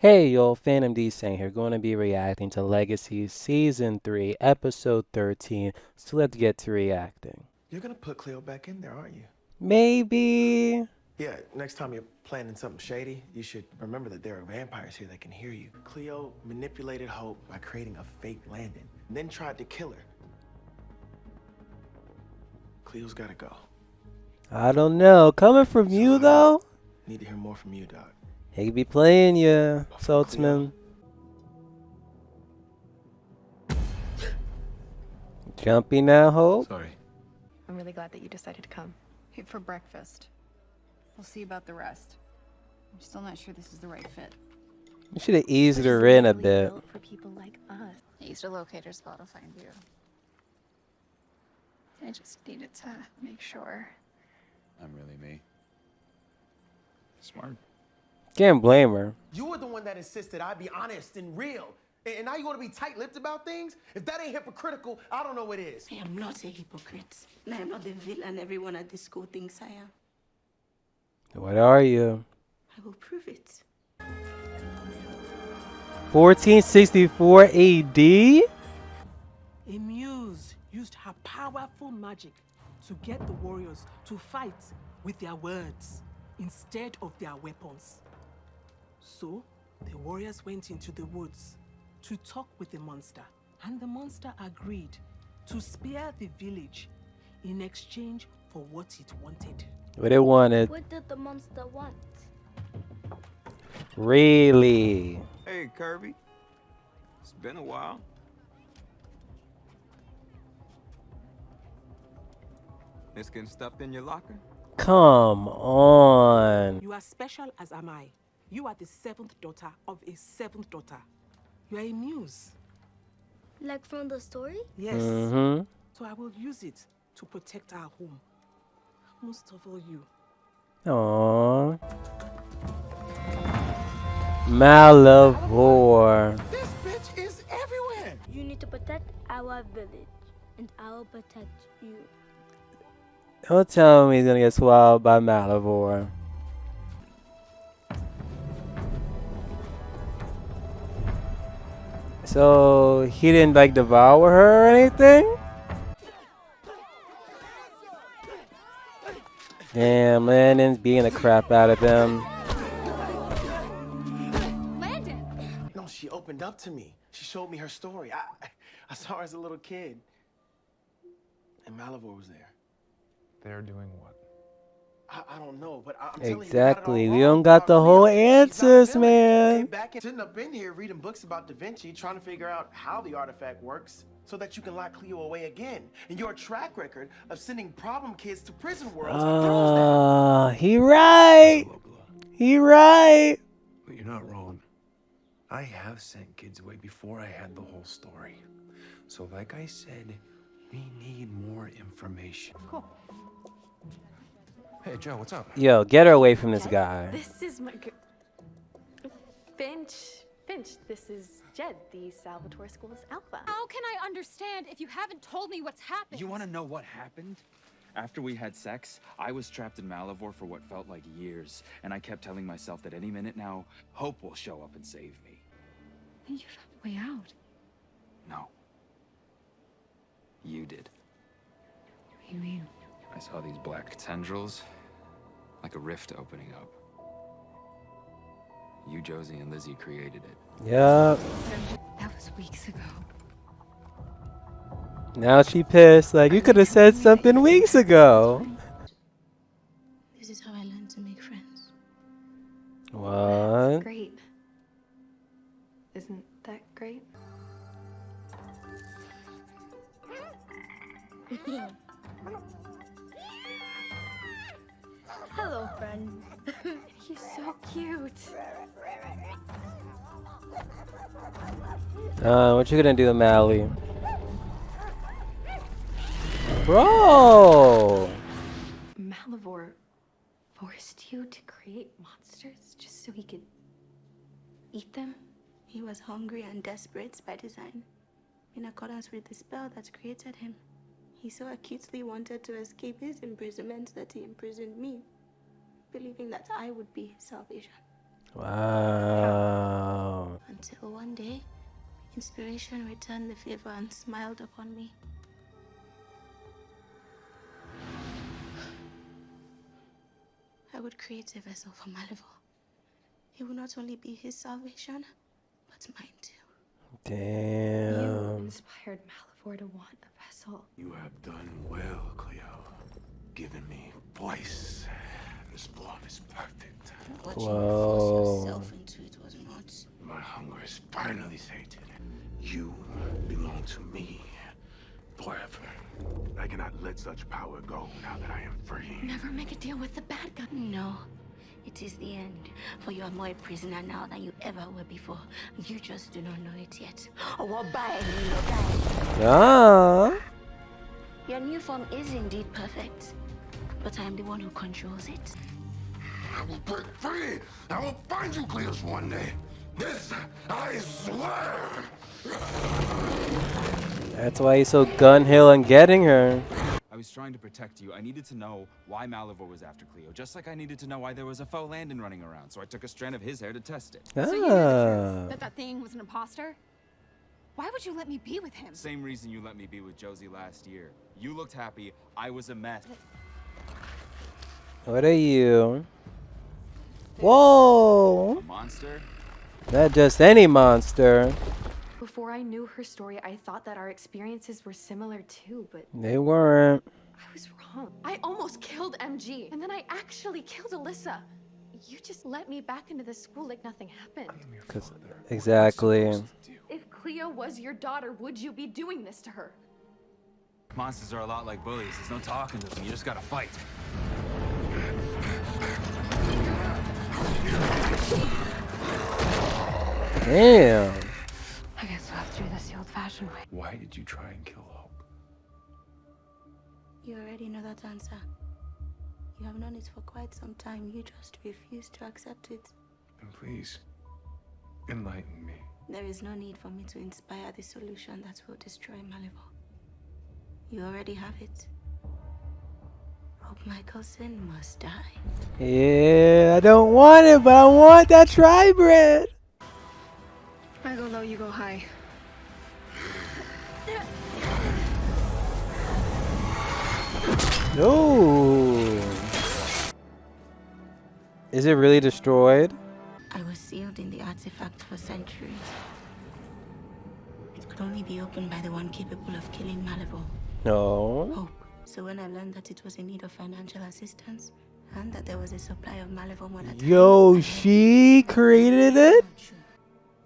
Hey yo, Fandom D saying here, going to be reacting to Legacies Season 3, Episode 13, so let's get to reacting. You're gonna put Cleo back in there, aren't you? Maybe... Yeah, next time you're planning something shady, you should remember that there are vampires here that can hear you. Cleo manipulated Hope by creating a fake landing, and then tried to kill her. Cleo's gotta go. I don't know, coming from So you I though? need to hear more from you, Doc. He be playing ya, But for Cleo, Saltzman. Jumpy now, Hope? sorry. I'm really glad that you decided to come. Hit for breakfast. We'll see about the rest. I'm still not sure this is the right fit. You should have eased This her is in a literally bit. built for people like us. I used a locator spell to find you. I just needed to make sure. I'm really me. Smart. Can't blame her. You were the one that insisted I be honest and real. And now you want to be tight-lipped about things? If that ain't hypocritical, I don't know what is. I am not a hypocrite. And I am not the villain everyone at this school thinks I am. What are you? I will prove it. 1464 AD? A muse used her powerful magic to get the warriors to fight with their words instead of their weapons. So, the warriors went into the woods to talk with the monster, and the monster agreed to spare the village in exchange for what it wanted. What it wanted. What did the monster want? Really? Hey, Kirby. It's been a while. It's getting stuffed in your locker? Come on. You are special as am I. You are the seventh daughter of a seventh daughter. You are a muse. Like from the story? Yes. Mm-hmm. So I will use it to protect our home. Most of all you. Aww. Malavore. This bitch is everywhere. You need to protect our village, and I'll protect you. Don't tell me he's gonna get swallowed by Malavore. So he didn't like devour her or anything? Damn, Landon's beating the crap out of him. Landon! No, she opened up to me. She showed me her story. I saw her as a little kid. And Malivore was there. They're doing what? I don't know, but I'm telling you, Exactly. you got We it all don't wrong got the about whole Cleo. She's not answers, feeling it. man. Came back and sitting up in here reading books about Da Vinci, trying to figure out how the artifact works so that you can lock Cleo away again. And your track record of sending problem kids to prison worlds proves that. He right. He right. But you're not wrong. I have sent kids away before I had the whole story. So like I said, we need more information. Cool. Hey, Joe, what's up? Yo, get her away from this guy. This is my Finch. This is Jed, the Salvatore School's alpha. How can I understand if you haven't told me what's happened? You want to know what happened? After we had sex, I was trapped in Malavore for what felt like years, and I kept telling myself that any minute now, Hope will show up and save me. You found a way out. No. You did. What do you mean? I saw these black tendrils, like a rift opening up. You, Josie, and Lizzie created it. Yup. That was weeks ago. Now she pissed. Like, you could have said something weeks ago. This is how I learned to make friends. What? Great. Isn't that great? Hello, friend. He's so cute. What you gonna do, Mally? Bro! Malavore forced you to create monsters just so he could eat them? He was hungry and desperate by design, in accordance with the spell that created him. He so acutely wanted to escape his imprisonment that he imprisoned me, believing that I would be his salvation. Wow. Until one day, inspiration returned the favor and smiled upon me. I would create a vessel for Malivore. It would not only be his salvation, but mine too. You Damn. inspired Malivore to want a vessel. You have done well, Cleo. Giving me voice. This form is perfect. What you force Whoa. yourself into it was not. My hunger is finally sated. You belong to me forever. I cannot let such power go now that I am free. Never make a deal with the bad guy. No, it is the end. For you are more a prisoner now than you ever were before. You just do not know it yet. Ah. Your new form is indeed perfect, but I am the one who controls it. I will break free. I will find you, Cleos, one day. This, I swear. That's why he's so gun-hill on getting her. I was trying to protect you. I needed to know why Malivore was after Cleo, just like I needed to know why there was a faux Landon running around, so I took a strand of his hair to test it. So you knew the Ah. truth, that thing was an imposter? Why would you let me be with him? Same reason you let me be with Josie last year. You looked happy, I was a mess. What are you? Whoa. Monster? Not just any monster. Before I knew her story, I thought that our experiences were similar too, but They weren't. I was wrong. I almost killed MG, and then I actually killed Alyssa. You just let me back into the school like nothing happened. 'Cause- exactly. If Cleo was your daughter, would you be doing this to her? Monsters are a lot like bullies. There's no talking to them, you just gotta fight. Damn. I guess we'll have to do this the old-fashioned way. Why did you try and kill Hope? You already know that answer. You have known it for quite some time. You just refuse to accept it. And please, enlighten me. There is no need for me to inspire the solution that will destroy Malivore. You already have it. Hope Michelson must die. Yeah, I don't want it, but I want that tri-bread. I go low, you go high. No. Is it really destroyed? I was sealed in the artifact for centuries. It could only be opened by the one capable of killing Malivore. No. Hope. So when I learned that it was in need of financial assistance, and that there was a supply of Malivore more than Yo, she created it?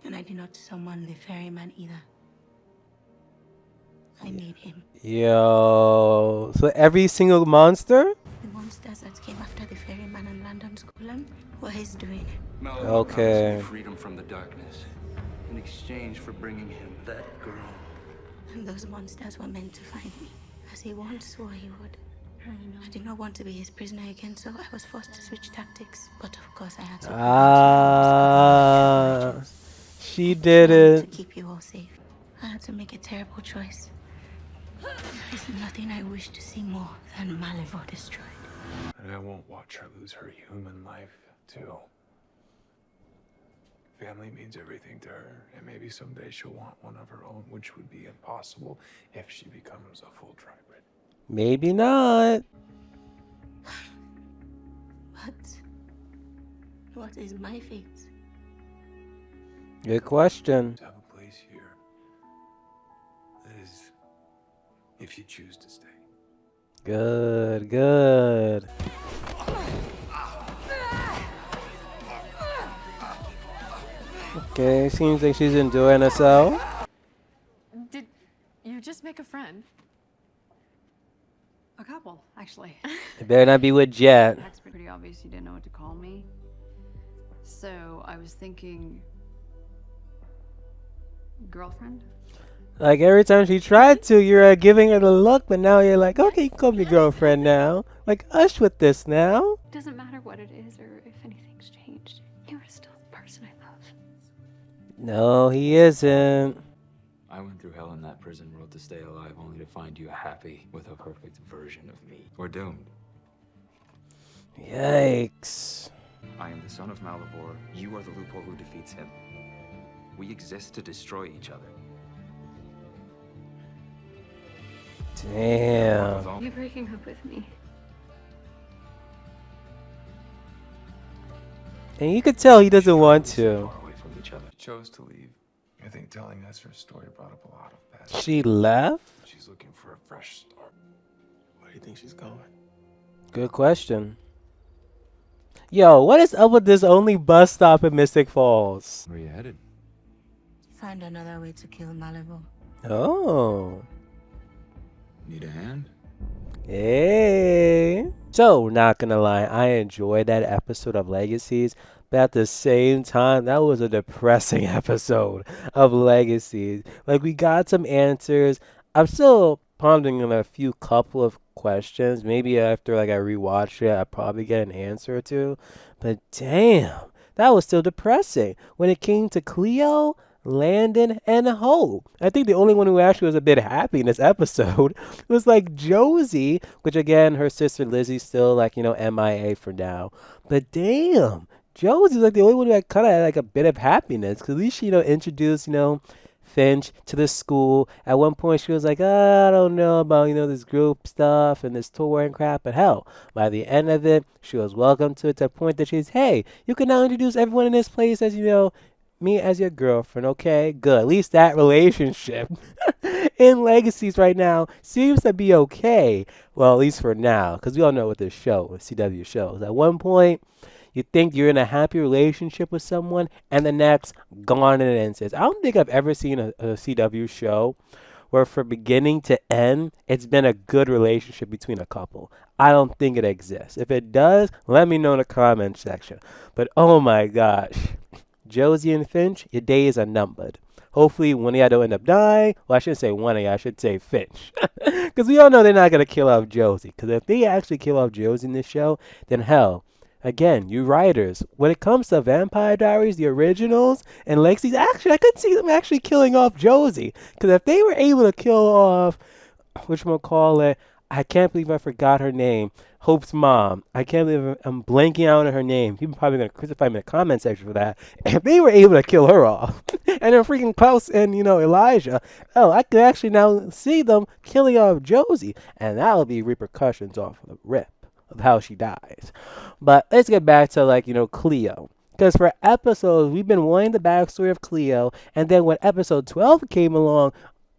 and I did not summon the ferryman either. I made him. Yo. So every single monster? The monsters that came after the ferryman and Landon's golem were his doing. Okay. Freedom from the darkness in exchange for bringing him that girl. And those monsters were meant to find me, as he once swore he would. I did not want to be his prisoner again, so I was forced to switch tactics. But of course I had to. Ah. She did To it. keep you all safe. I had to make a terrible choice. There is nothing I wish to see more than Malivore destroyed. And I won't watch her lose her human life, too. Family means everything to her, and maybe someday she'll want one of her own, which would be impossible if she becomes a full tri-breed. Maybe not. But what is my fate? Good question. To have a place here. That is, if you choose to stay. Good, good. Okay, seems like she's enjoying herself. Did you just make a friend? A couple, actually. It better not be with Jet. That's pretty obvious you didn't know what to call me. So I was thinking... girlfriend? Like every time she tried to, you're giving her the look, but now you're like, okay, you can call me girlfriend now. Like, us with this now. Doesn't matter what it is or if anything's changed. You are still the person I love. No, he isn't. I went through hell in that prison world to stay alive, only to find you happy with a perfect version of me. We're doomed. Yikes. I am the son of Malivore. You are the loophole who defeats him. We exist to destroy each other. Damn. You're breaking up with me. And you could tell he doesn't want to. Far away from each other. She chose to leave. I think telling us her story brought up a lot of past. She left? She's looking for a fresh start. Where do you think she's going? Good question. Yo, what is up with this only bus stop in Mystic Falls? Where are you headed? Find another way to kill Malivore. Oh. Need a hand? Hey. So, not gonna lie, I enjoyed that episode of Legacies, but at the same time, that was a depressing episode of Legacies. Like, we got some answers. I'm still pondering on a few couple of questions. Maybe after like I rewatch it, I probably get an answer or two. But damn, that was still depressing. When it came to Cleo, Landon, and Hope, I think the only one who actually was a bit happy in this episode was like Josie, which again, her sister Lizzie's still like, MIA for now. But damn, Josie's like the only one who had kind of had like a bit of happiness, because at least she, introduced, Finch to the school. At one point, she was like, I don't know about, this group stuff and this tour and crap. But hell, by the end of it, she was welcome to it to the point that she's, hey, you can now introduce everyone in this place as, me as your girlfriend, okay? Good. At least that relationship in Legacies right now seems to be okay. Well, at least for now, because we all know what this show, what CW shows. At one point, you think you're in a happy relationship with someone, and the next, gone in an instant. I don't think I've ever seen a CW show where from beginning to end, it's been a good relationship between a couple. I don't think it exists. If it does, let me know in the comment section. But oh my gosh, Josie and Finch, your days are numbered. Hopefully one of y'all don't end up dying. Well, I shouldn't say one of y'all, I should say Finch. Because we all know they're not going to kill off Josie. Because if they actually kill off Josie in this show, then hell, again, you writers, when it comes to Vampire Diaries, the originals, and Legacies, actually, I could see them actually killing off Josie. Because if they were able to kill off, whatchamacallit, I can't believe I forgot her name, Hope's mom. I can't believe I'm blanking out on her name. People are probably going to crucify me in the comment section for that. If they were able to kill her off, and then freaking Klaus and, Elijah, I could actually now see them killing off Josie. And that'll be repercussions off the rip of how she dies. But let's get back to Cleo. Because for episodes, we've been wanting the backstory of Cleo, and then when episode 12 came along,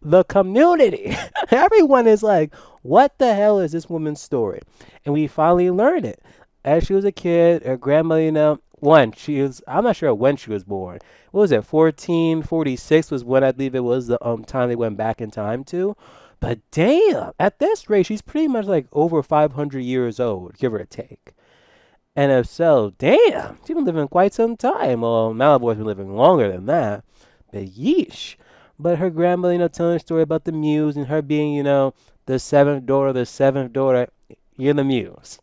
the community, everyone is like, what the hell is this woman's story? And we finally learned it. As she was a kid, her grandmother, I'm not sure when she was born. What was it, 1446 was when I believe it was the time they went back in time to. But damn, at this rate, she's pretty much like over 500 years old, give or take. And if so, damn, she's been living quite some time. Well, Malivore's been living longer than that. But yeesh. But her grandmother, telling a story about the muse and her being, the seventh daughter, you're the muse.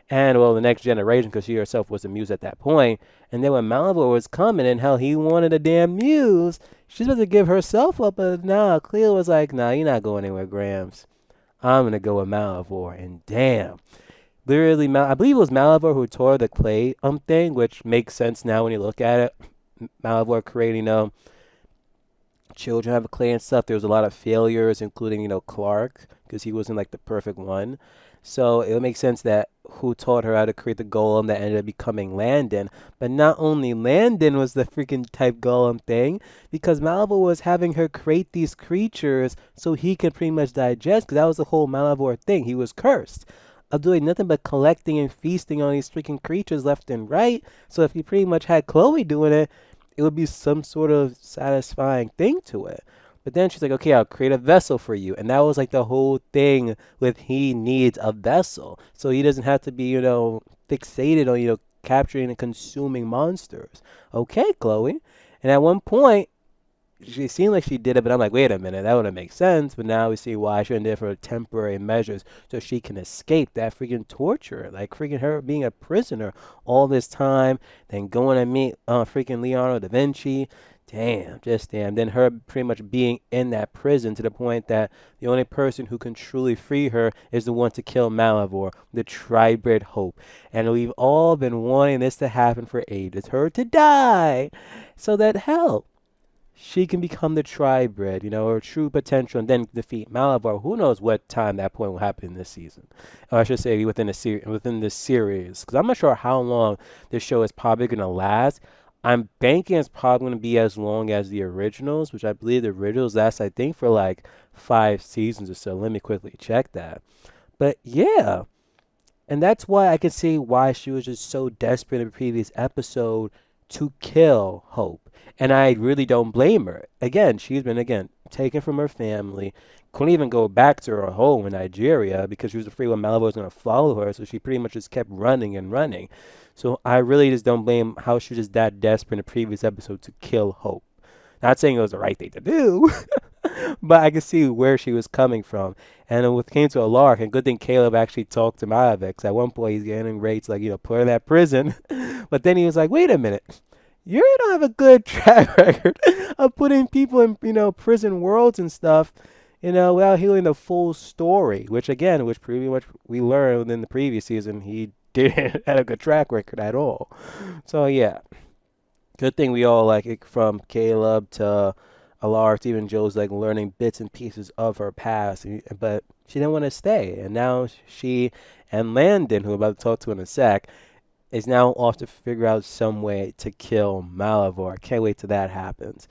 And, well, the next generation, because she herself was a muse at that point. And then when Malivore was coming and hell, he wanted a damn muse, she's supposed to give herself up. But nah, Cleo was like, nah, you're not going anywhere, Grams. I'm going to go with Malivore. And damn. Literally, I believe it was Malivore who tore the clay thing, which makes sense now when you look at it. Malivore creating, children have clay and stuff. There was a lot of failures, including, Clark, because he wasn't like the perfect one. So it would make sense that who taught her how to create the golem that ended up becoming Landon. But not only Landon was the freaking type golem thing, because Malivore was having her create these creatures so he could pretty much digest, because that was the whole Malivore thing. He was cursed of doing nothing but collecting and feasting on these freaking creatures left and right. So if he pretty much had Chloe doing it, it would be some sort of satisfying thing to it. But then she's like, okay, I'll create a vessel for you. And that was like the whole thing with he needs a vessel. So he doesn't have to be, fixated on, capturing and consuming monsters. Okay, Chloe. And at one point, she seemed like she did it, but I'm like, wait a minute, that wouldn't make sense. But now we see why she did it for temporary measures so she can escape that freaking torture. Like freaking her being a prisoner all this time, then going to meet freaking Leonardo da Vinci. Damn, just damn. Then her pretty much being in that prison to the point that the only person who can truly free her is the one to kill Malivore, the tribrid Hope. And we've all been wanting this to happen for ages. Her to die. So that hell, she can become the tribrid, her true potential, and then defeat Malivore. Who knows what time that point will happen in this season? Or I should say within this series. Because I'm not sure how long this show is probably going to last. I'm banking it's probably going to be as long as the originals, which I believe the originals last, I think, for like 5 seasons or so. Let me quickly check that. But yeah, and that's why I can see why she was just so desperate in the previous episode to kill Hope. And I really don't blame her. Again, she's been taken from her family, couldn't even go back to her home in Nigeria because she was afraid what Malivore was going to follow her, so she pretty much just kept running and running. So I really just don't blame how she was just that desperate in the previous episode to kill Hope. Not saying it was the right thing to do, but I can see where she was coming from. And when it came to Alaric, and good thing Caleb actually talked to Malavik. 'Cause at one point he's getting ready to put her in that prison, but then he was like, "Wait a minute, you don't have a good track record of putting people in prison worlds and stuff, without healing the full story." Which pretty much we learned in the previous season, he didn't have a good track record at all. So yeah. Good thing we all like it from Caleb to Alara, even Joe's like learning bits and pieces of her past, but she didn't want to stay, and now she and Landon, who I'm about to talk to in a sec, is now off to figure out some way to kill Malivore. I can't wait till that happens.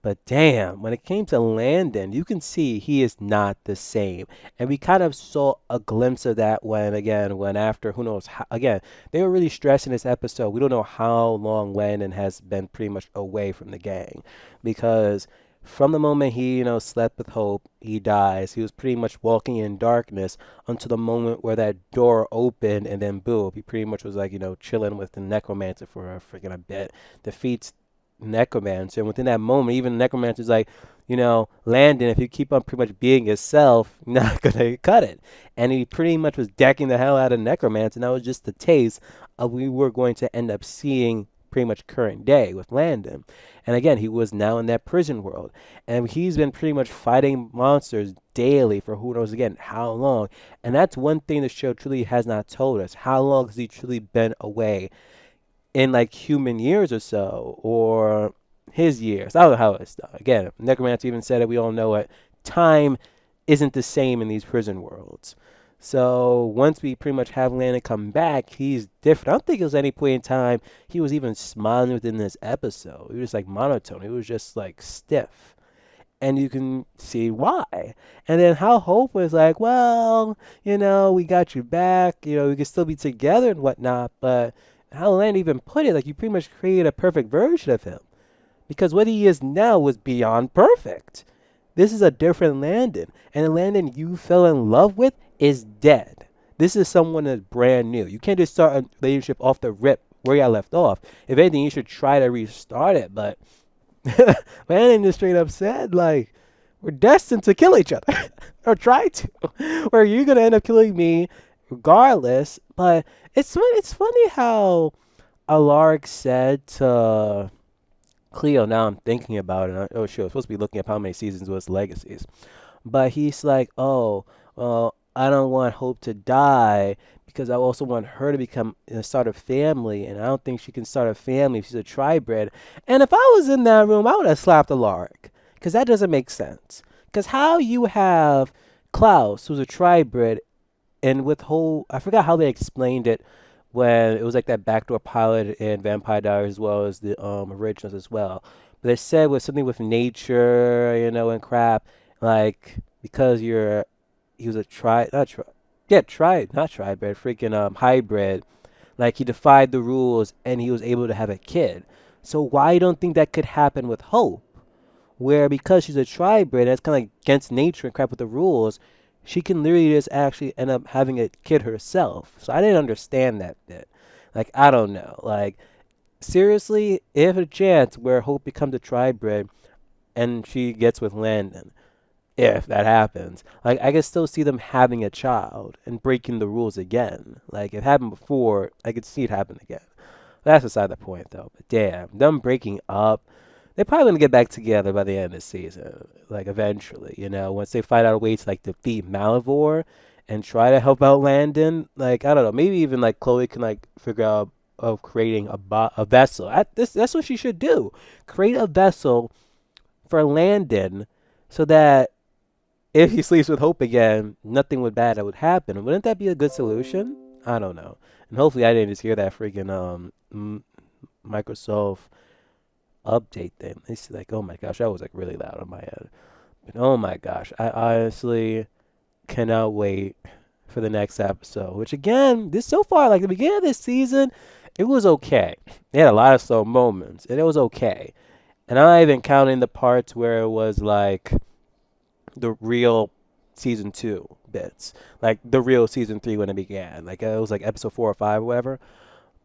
But damn, when it came to Landon, you can see he is not the same. And we kind of saw a glimpse of that when after, who knows, how, again, they were really stressing this episode. We don't know how long Landon has been pretty much away from the gang. Because from the moment he, slept with Hope, he dies. He was pretty much walking in darkness until the moment where that door opened and then boom, he pretty much was like, chilling with the necromancer for a freaking a bit. Defeats Necromancer, and within that moment, even Necromancer's like, Landon, if you keep on pretty much being yourself, you're not gonna cut it. And he pretty much was decking the hell out of Necromancer, and that was just the taste of we were going to end up seeing pretty much current day with Landon. And again, he was now in that prison world, and he's been pretty much fighting monsters daily for who knows again how long. And that's one thing the show truly has not told us. How long has he truly been away? In like human years or so, or his years. I don't know how it's done. Again, Necromancer even said it. We all know it. Time isn't the same in these prison worlds. So once we pretty much have Landon come back, he's different. I don't think it was any point in time he was even smiling within this episode. He was like monotone. He was just like stiff. And you can see why. And then how Hope was like, well, we got you back. We can still be together and whatnot, but how Landon even put it, like you pretty much created a perfect version of him. Because what he is now was beyond perfect. This is a different Landon. And the Landon you fell in love with is dead. This is someone that's brand new. You can't just start a relationship off the rip where you left off. If anything, you should try to restart it. But Landon just straight up said, like, we're destined to kill each other. Or try to. Or you're going to end up killing me regardless. But it's funny how Alaric said to Cleo, now I'm thinking about it. Oh, sure, I was supposed to be looking up how many seasons was Legacies. But he's like, oh, well, I don't want Hope to die because I also want her to start a family, and I don't think she can start a family if she's a tribrid. And if I was in that room, I would have slapped Alaric because that doesn't make sense. Because how you have Klaus, who's a tribrid, and with whole, I forgot how they explained it when it was like that backdoor pilot in Vampire Diaries as well as the originals as well. But they said with something with nature, and crap, like because he was a not tribrid, freaking hybrid. Like he defied the rules and he was able to have a kid. So why don't think that could happen with Hope? Where because she's a tribrid, that's kind of like against nature and crap with the rules, she can literally just actually end up having a kid herself. So I didn't understand that bit. Like, I don't know. Like, seriously, if a chance where Hope becomes a tribrid and she gets with Landon, if that happens, like, I can still see them having a child and breaking the rules again. Like, it happened before, I could see it happen again. That's beside the point, though. But damn, them breaking up, they're probably gonna get back together by the end of the season, like eventually, once they find out a way to like defeat Malivore and try to help out Landon. Like I don't know, maybe even like Chloe can like figure out of creating a vessel. That's what she should do. Create a vessel for Landon, so that if he sleeps with Hope again, nothing would bad that would happen. Wouldn't that be a good solution? I don't know. And hopefully, I didn't just hear that freaking Microsoft update thing. It's like, oh my gosh, that was like really loud on my end. But oh my gosh, I honestly cannot wait for the next episode. Which again, this so far, like the beginning of this season, it was okay. It had a lot of slow moments, and it was okay. And I'm not even counting the parts where it was like the real season 2 bits, like the real season 3 when it began. Like it was like episode 4 or 5 or whatever.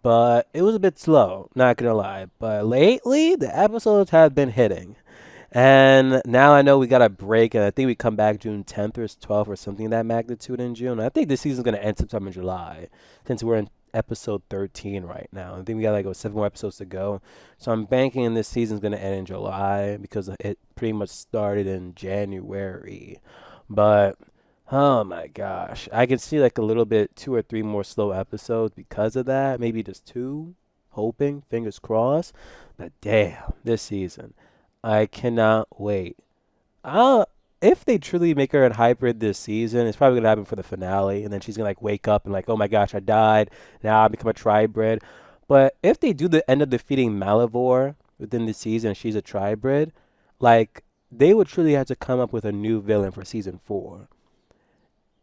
But it was a bit slow, not gonna lie. But lately, the episodes have been hitting. And now I know we got a break, and I think we come back June 10th or 12th or something of that magnitude in June. I think this season's gonna end sometime in July, since we're in episode 13 right now. I think we got like 7 more episodes to go. So I'm banking in this season's gonna end in July because it pretty much started in January. But oh my gosh, I can see like a little bit 2 or 3 more slow episodes because of that. Maybe just 2, hoping, fingers crossed. But damn, this season. I cannot wait. Uh, if they truly make her a hybrid this season, it's probably gonna happen for the finale, and then she's gonna like wake up and like, oh my gosh, I died. Now I become a tribrid. But if they do the end up defeating Malivore within the season, and she's a tribrid, like they would truly have to come up with a new villain for season 4.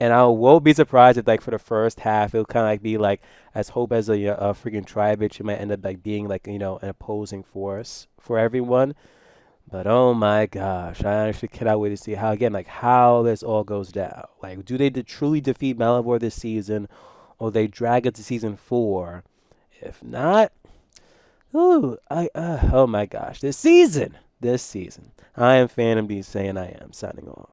And I won't be surprised if, like, for the first half, it'll kind of like be like as Hope as a freaking tribrid, she might end up like being like an opposing force for everyone. But oh my gosh, I actually cannot wait to see how again like how this all goes down. Like, do they truly defeat Malivore this season, or they drag it to season 4? If not, ooh, oh my gosh, this season, I am Phantom B saying I am signing off.